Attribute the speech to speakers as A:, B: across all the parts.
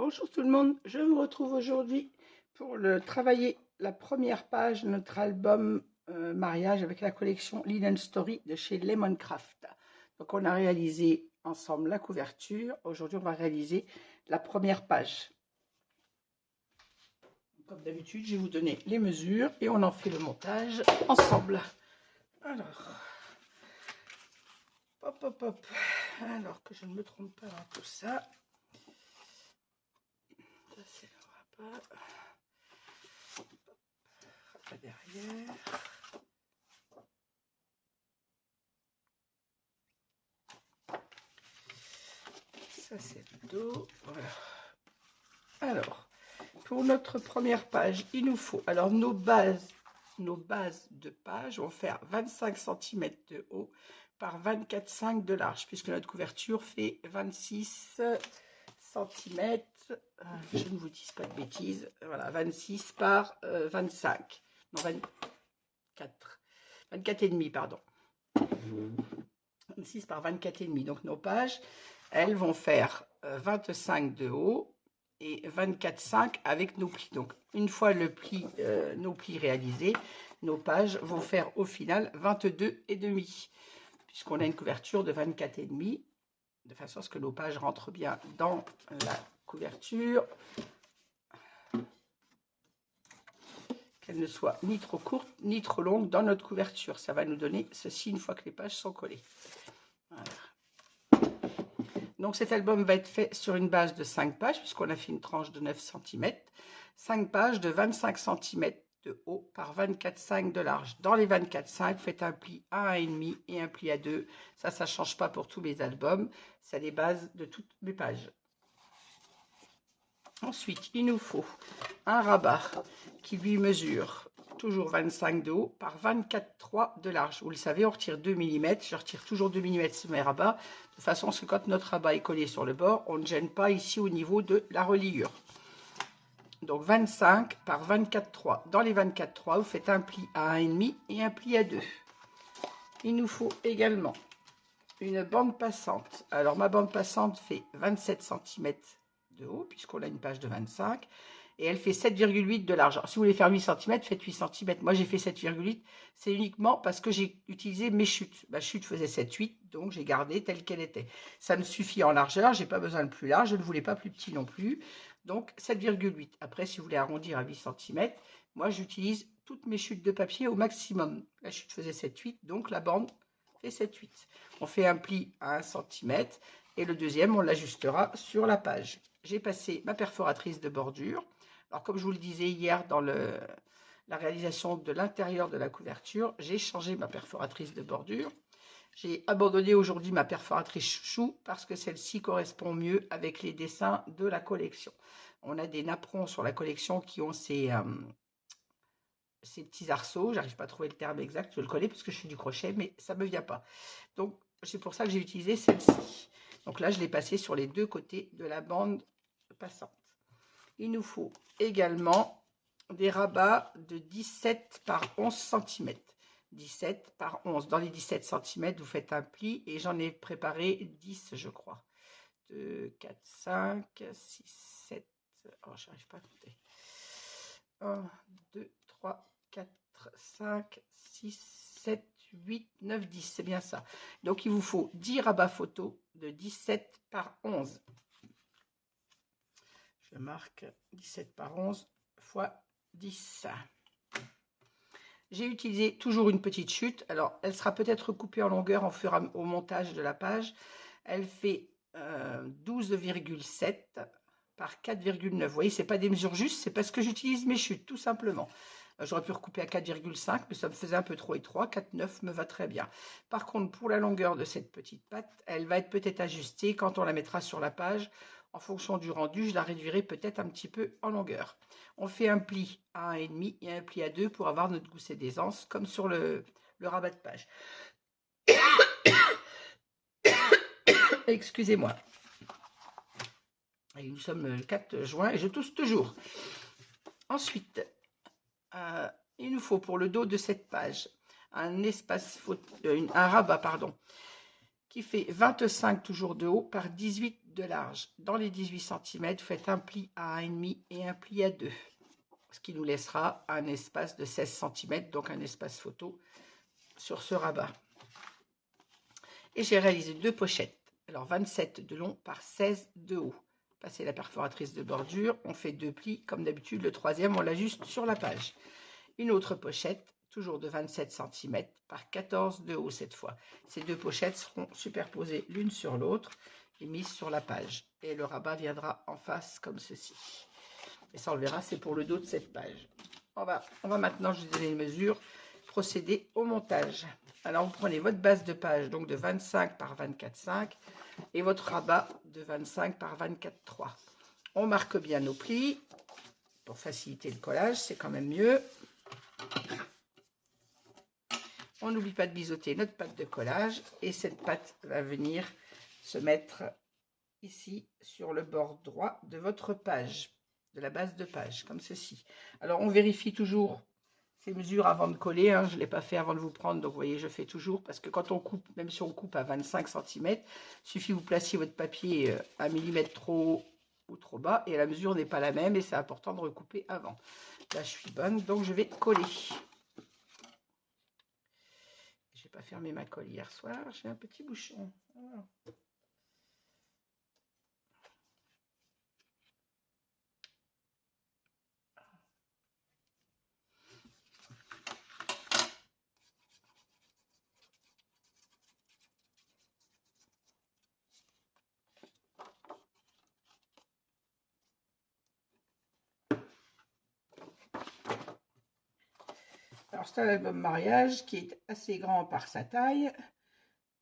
A: Bonjour tout le monde, je vous retrouve aujourd'hui pour travailler la première page de notre album mariage avec la collection Linen Story de chez Lemoncraft. Donc on a réalisé ensemble la couverture, aujourd'hui on va réaliser la première page. Comme d'habitude, je vais vous donner les mesures et on en fait le montage ensemble. Alors, hop hop hop, alors que je ne me trompe pas dans tout ça. Ça c'est le rabat. Derrière. Ça c'est le dos. Voilà. Alors, pour notre première page, il nous faut, alors nos bases de page vont faire 25 cm de haut par 24,5 de large, puisque notre couverture fait 26 cm. Je ne vous dis pas de bêtises. Voilà, 26 par 25. Non, 24. 24,5, pardon. 26 par 24,5. Donc nos pages, elles vont faire 25 de haut et 24,5 avec nos plis. Donc une fois nos plis réalisés, nos pages vont faire au final 22,5, puisqu'on a une couverture de 24,5, de façon à ce que nos pages rentrent bien dans la couverture, qu'elles ne soient ni trop courtes ni trop longues dans notre couverture. Ça va nous donner ceci une fois que les pages sont collées. Voilà. Donc cet album va être fait sur une base de 5 pages, puisqu'on a fait une tranche de 9 cm. 5 pages de 25 cm de haut par 24,5 de large. Dans les 24,5, faites un pli à 1,5 et un pli à 2. Ça ne change pas pour tous mes albums. C'est les bases de toutes mes pages. Ensuite, il nous faut un rabat qui lui mesure toujours 25 de haut par 24,3 de large. Vous le savez, on retire 2 mm. Je retire toujours 2 mm sur mes rabats, de façon à ce que quand notre rabat est collé sur le bord, on ne gêne pas ici au niveau de la reliure. Donc 25 par 24,3. Dans les 24,3, vous faites un pli à 1,5 et un pli à 2. Il nous faut également une bande passante. Alors ma bande passante fait 27 cm de haut, puisqu'on a une page de 25. Et elle fait 7,8 de large. Alors, si vous voulez faire 8 cm, faites 8 cm. Moi, j'ai fait 7,8. C'est uniquement parce que j'ai utilisé mes chutes. Ma chute faisait 7,8, donc j'ai gardé telle qu'elle était. Ça me suffit en largeur. J'ai pas besoin de plus large. Je ne voulais pas plus petit non plus. Donc, 7,8. Après, si vous voulez arrondir à 8 cm, moi, j'utilise toutes mes chutes de papier au maximum. La chute faisait 7,8, donc la bande fait 7,8. On fait un pli à 1 cm et le deuxième, on l'ajustera sur la page. J'ai passé ma perforatrice de bordure. Alors, comme je vous le disais hier dans la réalisation de l'intérieur de la couverture, j'ai changé ma perforatrice de bordure. J'ai abandonné aujourd'hui ma perforatrice chouchou parce que celle-ci correspond mieux avec les dessins de la collection. On a des napperons sur la collection qui ont ces petits arceaux. J'arrive pas à trouver le terme exact. Je le connais parce que je fais du crochet, mais ça me vient pas. Donc, c'est pour ça que j'ai utilisé celle-ci. Donc là, je l'ai passée sur les deux côtés de la bande passante. Il nous faut également des rabats de 17 par 11 cm. 17 par 11. Dans les 17 cm, vous faites un pli et j'en ai préparé 10, je crois. 2, 4, 5, 6, 7. Oh, je n'arrive pas à compter. 1, 2, 3, 4, 5, 6, 7, 8, 9, 10. C'est bien ça. Donc, il vous faut 10 rabats photo de 17 par 11. Je marque 17 par 11 fois 10. J'ai utilisé toujours une petite chute. Alors, elle sera peut-être coupée en longueur au montage de la page. Elle fait 12,7 par 4,9. Vous voyez, ce n'est pas des mesures justes, c'est parce que j'utilise mes chutes, tout simplement. J'aurais pu recouper à 4,5, mais ça me faisait un peu trop étroit. 4,9 me va très bien. Par contre, pour la longueur de cette petite patte, elle va être peut-être ajustée quand on la mettra sur la page. En fonction du rendu, je la réduirai peut-être un petit peu en longueur. On fait un pli à 1,5 et un pli à 2 pour avoir notre gousset d'aisance, comme sur le rabat de page. Excusez-moi. Et nous sommes le 4 juin et je tousse toujours. Ensuite, il nous faut pour le dos de cette page un rabat qui fait 25 toujours de haut par 18 de large. Dans les 18 cm, faites un pli à 1,5 et un pli à 2, ce qui nous laissera un espace de 16 cm, donc un espace photo sur ce rabat. Et j'ai réalisé 2 pochettes, alors 27 de long par 16 de haut. Passez la perforatrice de bordure, on fait 2 plis, comme d'habitude, le troisième on l'ajuste sur la page. Une autre pochette, toujours de 27 cm par 14 de haut cette fois. Ces 2 pochettes seront superposées l'une sur l'autre et mises sur la page. Et le rabat viendra en face comme ceci. Et ça on le verra, c'est pour le dos de cette page. On va maintenant, je vous donne les mesures, procéder au montage. Alors vous prenez votre base de page donc de 25 par 24,5 et votre rabat de 25 par 24,3. On marque bien nos plis pour faciliter le collage, c'est quand même mieux. On n'oublie pas de biseauter notre pâte de collage et cette pâte va venir se mettre ici sur le bord droit de votre page, de la base de page, comme ceci. Alors on vérifie toujours ces mesures avant de coller, hein. Je ne l'ai pas fait avant de vous prendre, donc vous voyez, je fais toujours, parce que quand on coupe, même si on coupe à 25 cm, il suffit que vous placiez votre papier 1 mm trop haut ou trop bas, et la mesure n'est pas la même, et c'est important de recouper avant. Là, je suis bonne, donc je vais coller. J'ai pas fermé ma colle hier soir, j'ai un petit bouchon. Voilà. Alors c'est un album mariage qui est assez grand par sa taille.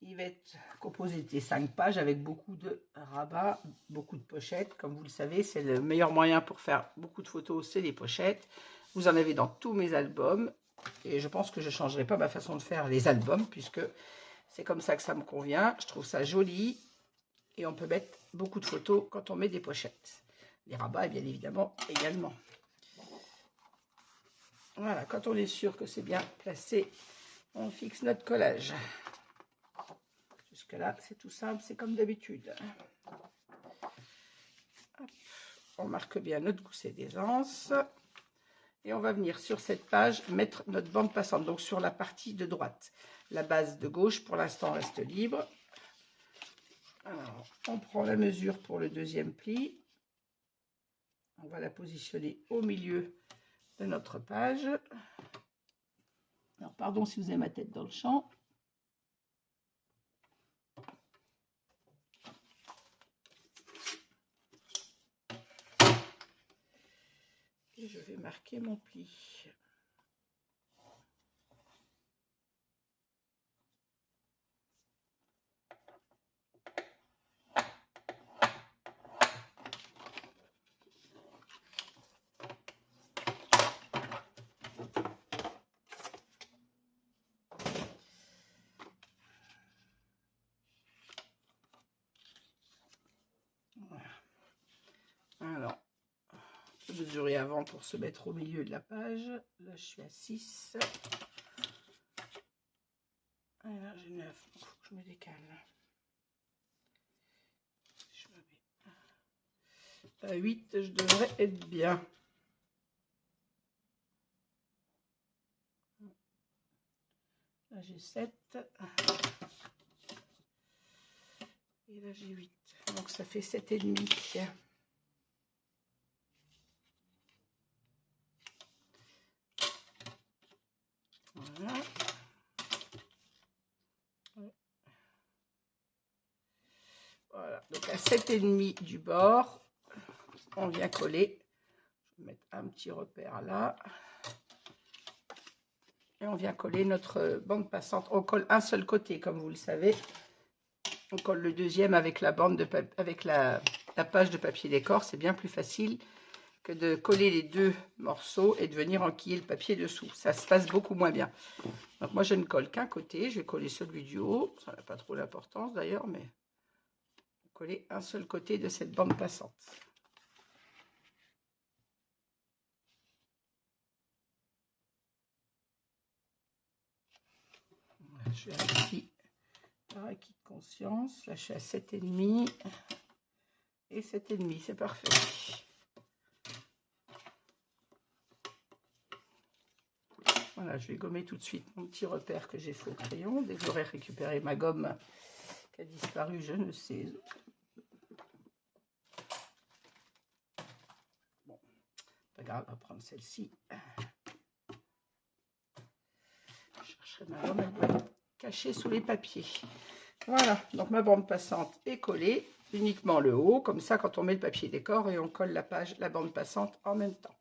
A: Il va être composé de 5 pages avec beaucoup de rabats, beaucoup de pochettes. Comme vous le savez, c'est le meilleur moyen pour faire beaucoup de photos, c'est les pochettes. Vous en avez dans tous mes albums. Et je pense que je ne changerai pas ma façon de faire les albums, puisque c'est comme ça que ça me convient. Je trouve ça joli. Et on peut mettre beaucoup de photos quand on met des pochettes. Les rabats, bien évidemment, également. Voilà, quand on est sûr que c'est bien placé, on fixe notre collage. Jusque là, c'est tout simple, c'est comme d'habitude. On marque bien notre gousset d'aisance. Et on va venir sur cette page mettre notre bande passante, donc sur la partie de droite. La base de gauche, pour l'instant, reste libre. Alors, on prend la mesure pour le deuxième pli. On va la positionner au milieu de notre page. Alors, pardon si vous avez ma tête dans le champ. Et je vais marquer mon pli. Alors, je vais mesurer avant pour se mettre au milieu de la page. Là, je suis à 6. Et là, j'ai 9. Il faut que je me décale. Je me mets à 8, je devrais être bien. Là, j'ai 7. Et là, j'ai 8. Donc, ça fait 7,5. Voilà. Voilà. Donc, à 7,5 du bord, on vient coller. Je vais mettre un petit repère là. Et on vient coller notre bande passante. On colle un seul côté, comme vous le savez. On colle le deuxième avec la bande de avec la page de papier décor. C'est bien plus facile que de coller les deux morceaux et de venir enquiller le papier dessous. Ça se passe beaucoup moins bien. Donc moi, je ne colle qu'un côté. Je vais coller celui du haut. Ça n'a pas trop d'importance d'ailleurs, mais coller un seul côté de cette bande passante. Je vérifie par acquis de conscience. Là, je suis à 7,5. et 7,5, c'est parfait. Voilà, je vais gommer tout de suite mon petit repère que j'ai fait au crayon. Dès que j'aurai récupéré ma gomme qui a disparu, je ne sais. Bon, pas grave, on va prendre celle-ci. Je chercherai ma gomme, elle doit être cachée sous les papiers. Voilà, donc ma bande passante est collée, uniquement le haut, comme ça quand on met le papier décor et on colle la bande passante en même temps.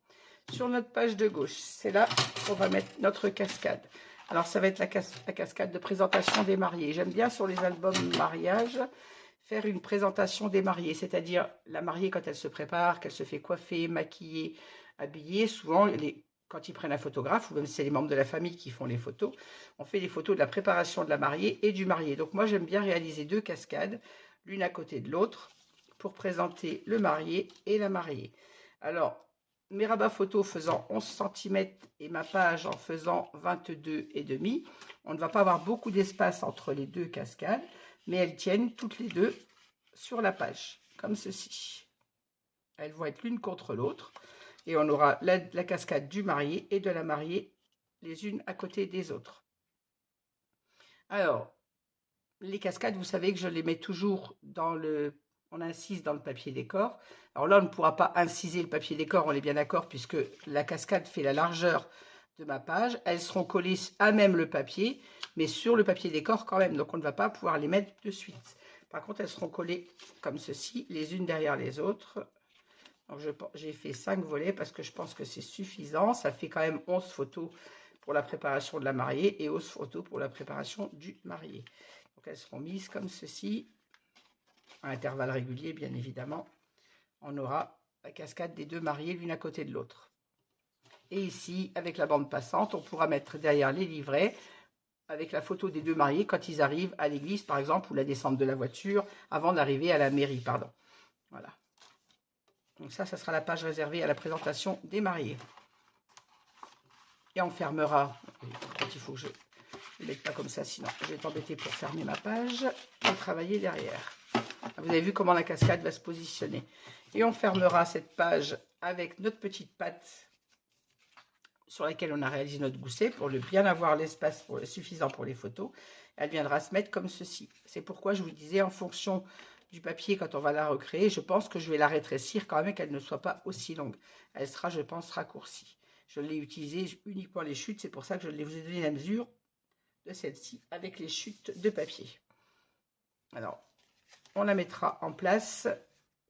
A: Sur notre page de gauche, c'est là qu'on va mettre notre cascade. Alors ça va être la cascade de présentation des mariés. J'aime bien sur les albums mariage faire une présentation des mariés, c'est-à-dire la mariée quand elle se prépare, qu'elle se fait coiffer, maquiller, habiller, souvent quand ils prennent un photographe, ou même si c'est les membres de la famille qui font les photos, on fait les photos de la préparation de la mariée et du marié. Donc moi, j'aime bien réaliser 2 cascades, l'une à côté de l'autre, pour présenter le marié et la mariée. Alors, mes rabats photos faisant 11 cm et ma page en faisant 22,5, on ne va pas avoir beaucoup d'espace entre les 2 cascades, mais elles tiennent toutes les 2 sur la page, comme ceci. Elles vont être l'une contre l'autre. Et on aura la cascade du marié et de la mariée, les unes à côté des autres. Alors, les cascades, vous savez que je les mets toujours dans le... On incise dans le papier décor. Alors là, on ne pourra pas inciser le papier décor, on est bien d'accord, puisque la cascade fait la largeur de ma page. Elles seront collées à même le papier, mais sur le papier décor quand même. Donc, on ne va pas pouvoir les mettre de suite. Par contre, elles seront collées comme ceci, les unes derrière les autres. J'ai fait 5 volets parce que je pense que c'est suffisant. Ça fait quand même 11 photos pour la préparation de la mariée et 11 photos pour la préparation du marié. Donc elles seront mises comme ceci, à intervalles réguliers bien évidemment. On aura la cascade des 2 mariés l'une à côté de l'autre. Et ici, avec la bande passante, on pourra mettre derrière les livrets avec la photo des 2 mariés quand ils arrivent à l'église par exemple, ou la descente de la voiture avant d'arriver à la mairie, pardon. Voilà. Donc ça sera la page réservée à la présentation des mariés. Et on fermera, il faut que je ne mette pas comme ça, sinon je vais t'embêter pour fermer ma page et travailler derrière. Vous avez vu comment la cascade va se positionner. Et on fermera cette page avec notre petite patte sur laquelle on a réalisé notre gousset pour bien avoir l'espace suffisant pour les photos. Elle viendra se mettre comme ceci. C'est pourquoi je vous disais, en fonction du papier, quand on va la recréer, je pense que je vais la rétrécir quand même, qu'elle ne soit pas aussi longue. Elle sera, je pense, raccourcie. Je l'ai utilisé uniquement les chutes, c'est pour ça que je vous ai donné la mesure de celle-ci avec les chutes de papier. Alors, on la mettra en place.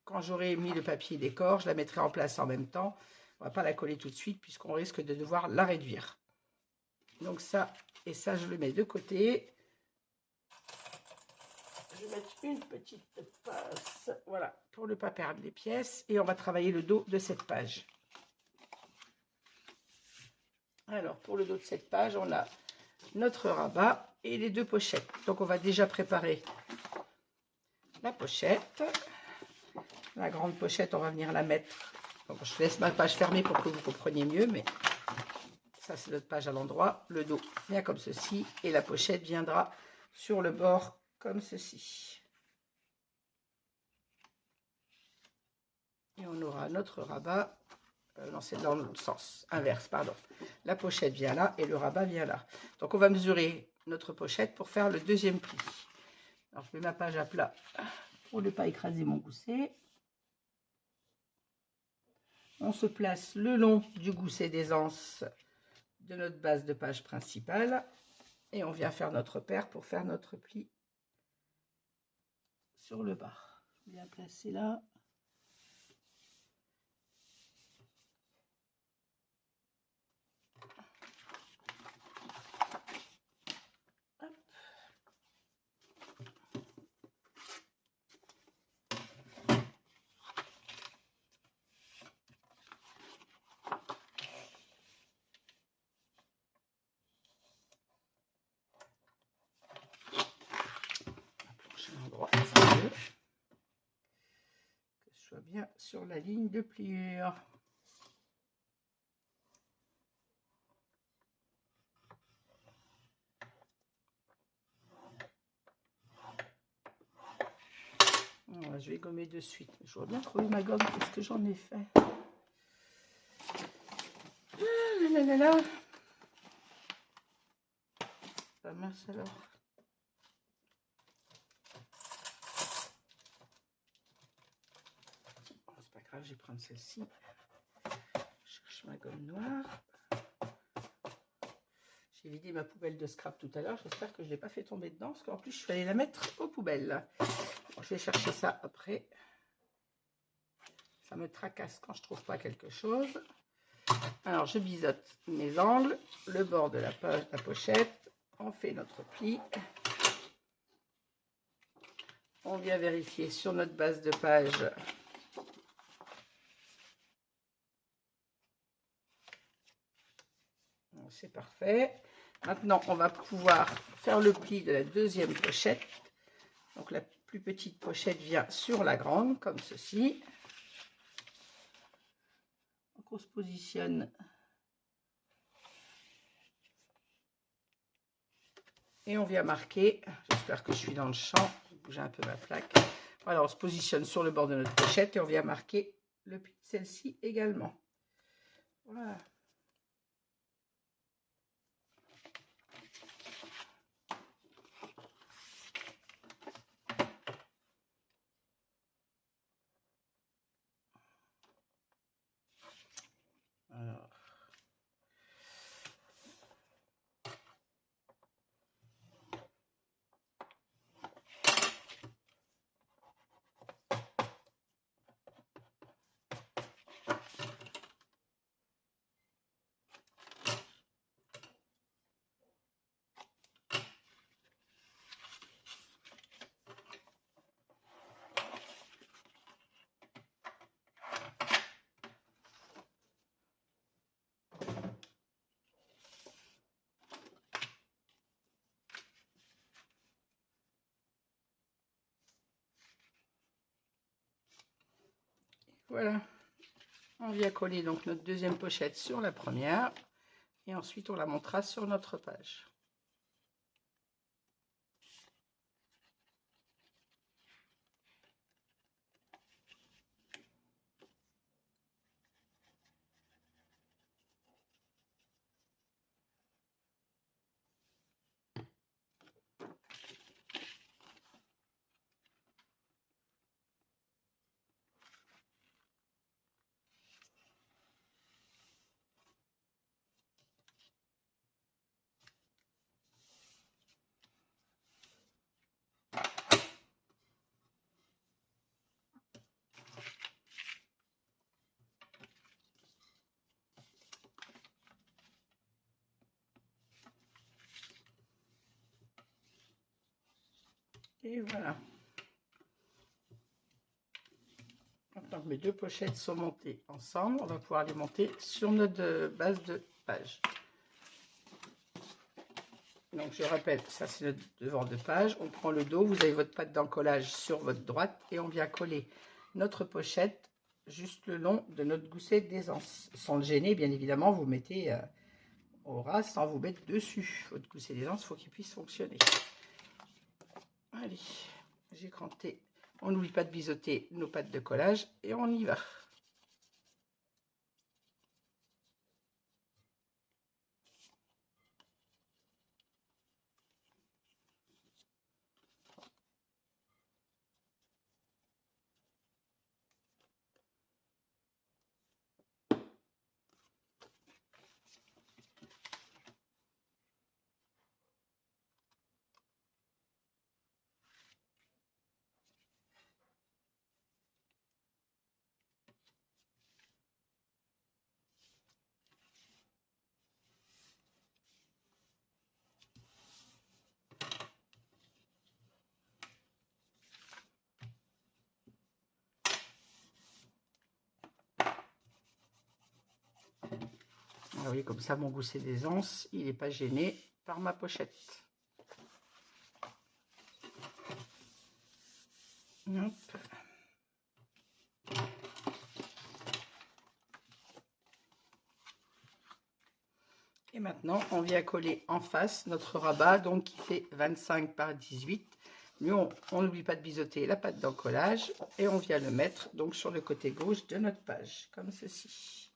A: Quand j'aurai mis le papier décor, je la mettrai en place en même temps. On ne va pas la coller tout de suite puisqu'on risque de devoir la réduire. Donc ça et ça, je le mets de côté. Je vais mettre une petite passe, voilà, pour ne pas perdre les pièces. Et on va travailler le dos de cette page. Alors, pour le dos de cette page, on a notre rabat et les 2 pochettes. Donc, on va déjà préparer la pochette. La grande pochette, on va venir la mettre. Donc, je laisse ma page fermée pour que vous compreniez mieux, mais ça, c'est notre page à l'endroit. Le dos vient comme ceci et la pochette viendra sur le bord comme ceci. Et on aura notre rabat. Non, c'est dans le sens inverse, pardon. La pochette vient là et le rabat vient là. Donc, on va mesurer notre pochette pour faire le deuxième pli. Alors, je mets ma page à plat pour ne pas écraser mon gousset. On se place le long du gousset d'aisance de notre base de page principale et on vient faire notre paire pour faire notre pli sur le bas. Bien placé là. Endroit, que je sois bien sur la ligne de pliure. je vais gommer de suite. Je dois bien trouver ma gomme. Qu'est-ce que j'en ai fait? Ah, là, là, là. Pas mince alors. Bon, c'est pas grave, je vais prendre celle-ci. Je cherche ma gomme noire. J'ai vidé ma poubelle de scrap tout à l'heure. J'espère que je ne l'ai pas fait tomber dedans. Parce qu'en plus, je suis allée la mettre aux poubelles. Bon, je vais chercher ça après. Ça me tracasse quand je ne trouve pas quelque chose. Alors, je biseaute mes angles, le bord de la pochette. On fait notre pli. On vient vérifier sur notre base de page. C'est parfait. Maintenant, on va pouvoir faire le pli de la deuxième pochette. Donc, la plus petite pochette vient sur la grande, comme ceci. Donc, on se positionne. Et on vient marquer. J'espère que je suis dans le champ. Je vais bouger un peu ma plaque. Voilà, on se positionne sur le bord de notre pochette et on vient marquer le pli de celle-ci également. Voilà. Alors. Voilà. On vient coller donc notre deuxième pochette sur la première. Et ensuite, on la montera sur notre page. Et voilà. Maintenant que mes deux pochettes sont montées ensemble, on va pouvoir les monter sur notre base de page. Donc je répète, ça c'est notre devant de page. On prend le dos, vous avez votre patte d'encollage sur votre droite et on vient coller notre pochette juste le long de notre gousset d'aisance. Sans le gêner, bien évidemment, vous mettez au ras sans vous mettre dessus. Votre gousset d'aisance, il faut qu'il puisse fonctionner. Allez, j'ai cranté. On n'oublie pas de biseauter nos pattes de collage et on y va. Ah oui, comme ça, mon gousset d'aisance, il n'est pas gêné par ma pochette. Hop. Et maintenant, on vient coller en face notre rabat, donc qui fait 25 par 18. Nous, on n'oublie pas de biseauter la pâte d'encollage et on vient le mettre donc sur le côté gauche de notre page, comme ceci.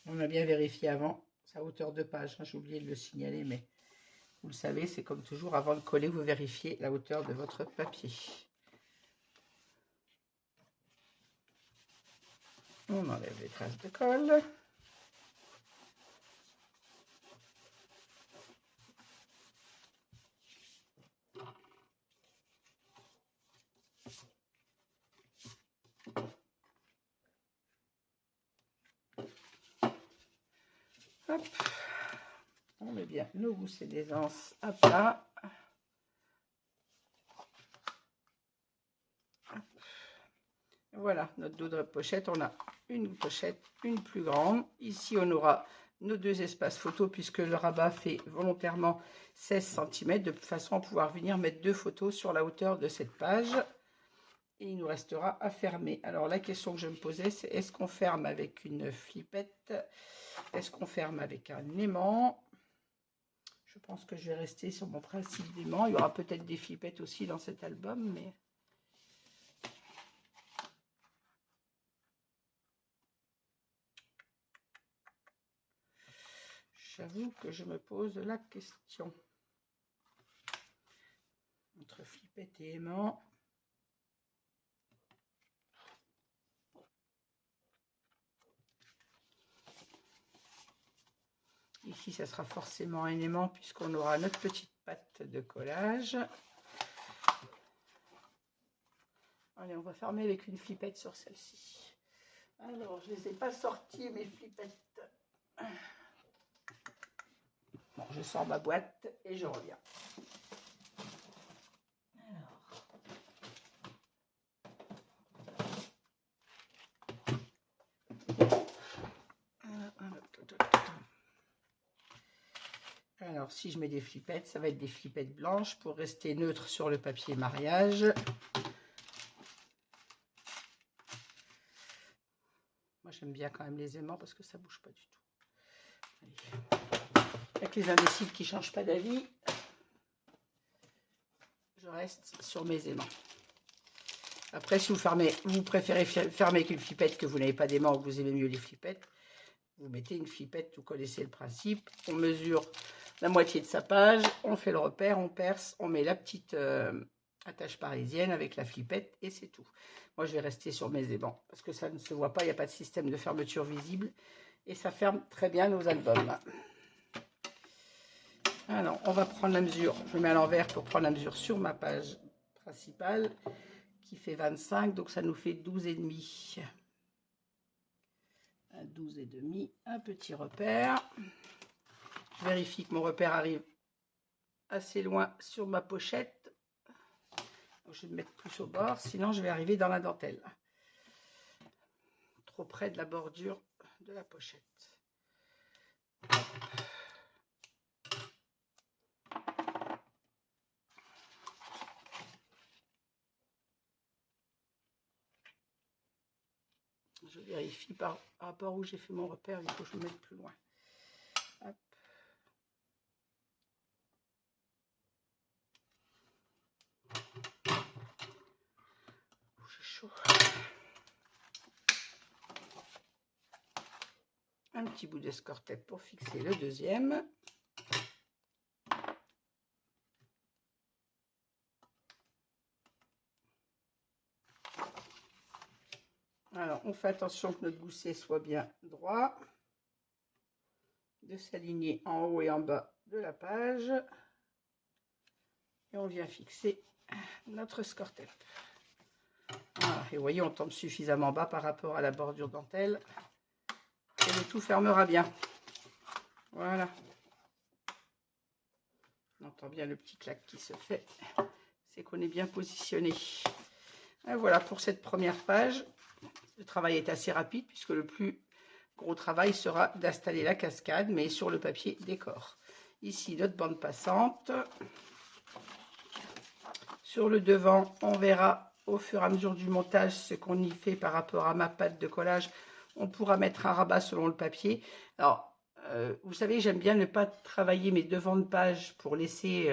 A: On a bien vérifié avant sa hauteur de page, j'ai oublié de le signaler, mais vous le savez, c'est comme toujours, avant de coller, vous vérifiez la hauteur de votre papier. On enlève les traces de colle. Hop. On met bien nos goussets d'aisance à plat. Voilà, notre dos de pochette, on a une pochette, une plus grande. Ici, on aura nos deux espaces photos puisque le rabat fait volontairement 16 cm de façon à pouvoir venir mettre deux photos sur la hauteur de cette page. Et il nous restera à fermer. Alors, la question que je me posais, c'est est-ce qu'on ferme avec une flippette? Est-ce qu'on ferme avec un aimant? Je pense que je vais rester sur mon principe d'aimant. Il y aura peut-être des flippettes aussi dans cet album, mais... J'avoue que je me pose la question. Entre flippette et aimant. Ici, ça sera forcément un aimant puisqu'on aura notre petite pâte de collage. Allez, on va fermer avec une flippette sur celle-ci. Alors, je ne les ai pas sorties, mes flippettes. Bon, je sors ma boîte et je reviens. Alors, si je mets des flippettes, ça va être des flippettes blanches pour rester neutre sur le papier mariage. Moi, j'aime bien quand même les aimants parce que ça ne bouge pas du tout. Allez. Avec les indéciles qui ne changent pas d'avis, je reste sur mes aimants. Après, si vous préférez fermer avec une flippette que vous n'avez pas d'aimant ou que vous aimez mieux les flippettes, vous mettez une flippette, vous connaissez le principe. On mesure la moitié de sa page, on fait le repère, on perce, on met la petite attache parisienne avec la flippette et c'est tout. Moi, je vais rester sur mes aimants parce que ça ne se voit pas, il n'y a pas de système de fermeture visible et ça ferme très bien nos albums. Alors, on va prendre la mesure, je mets à l'envers pour prendre la mesure sur ma page principale qui fait 25, donc ça nous fait 12,5. 12,5, un petit repère. Je vérifie que mon repère arrive assez loin sur ma pochette. Je vais me mettre plus au bord, sinon je vais arriver dans la dentelle. Trop près de la bordure de la pochette. Je vérifie par rapport où j'ai fait mon repère, il faut que je me mette plus loin. Hop. J'ai chaud. Un petit bout de score tape pour fixer le deuxième. Alors, on fait attention que notre gousset soit bien droit, de s'aligner en haut et en bas de la page. Et on vient fixer notre score tape. Voilà, et vous voyez, on tombe suffisamment bas par rapport à la bordure dentelle et le tout fermera bien. Voilà. On entend bien le petit clac qui se fait. C'est qu'on est bien positionné. Et voilà pour cette première page. Le travail est assez rapide puisque le plus gros travail sera d'installer la cascade, mais sur le papier décor. Ici, notre bande passante. Sur le devant, on verra au fur et à mesure du montage ce qu'on y fait par rapport à ma pâte de collage. On pourra mettre un rabat selon le papier. Alors, vous savez, j'aime bien ne pas travailler mes devants de page pour laisser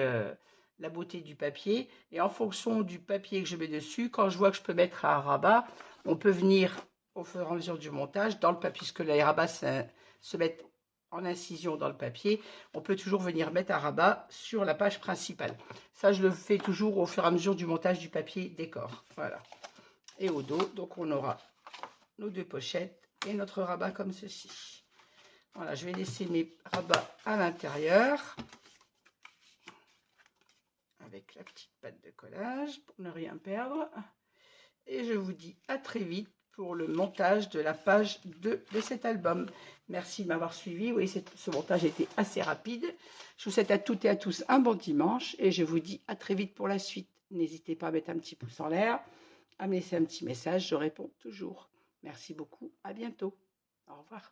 A: la beauté du papier. Et en fonction du papier que je mets dessus, quand je vois que je peux mettre un rabat, on peut venir au fur et à mesure du montage dans le papier, puisque les rabats se mettent en incision dans le papier, on peut toujours venir mettre un rabat sur la page principale. Ça, je le fais toujours au fur et à mesure du montage du papier décor. Voilà. Et au dos, donc on aura nos deux pochettes et notre rabat comme ceci. Voilà, je vais laisser mes rabats à l'intérieur avec la petite pâte de collage pour ne rien perdre. Et je vous dis à très vite pour le montage de la page 2 de cet album. Merci de m'avoir suivi. Oui, ce montage était assez rapide. Je vous souhaite à toutes et à tous un bon dimanche et je vous dis à très vite pour la suite. N'hésitez pas à mettre un petit pouce en l'air, à me laisser un petit message, je réponds toujours. Merci beaucoup, à bientôt. Au revoir.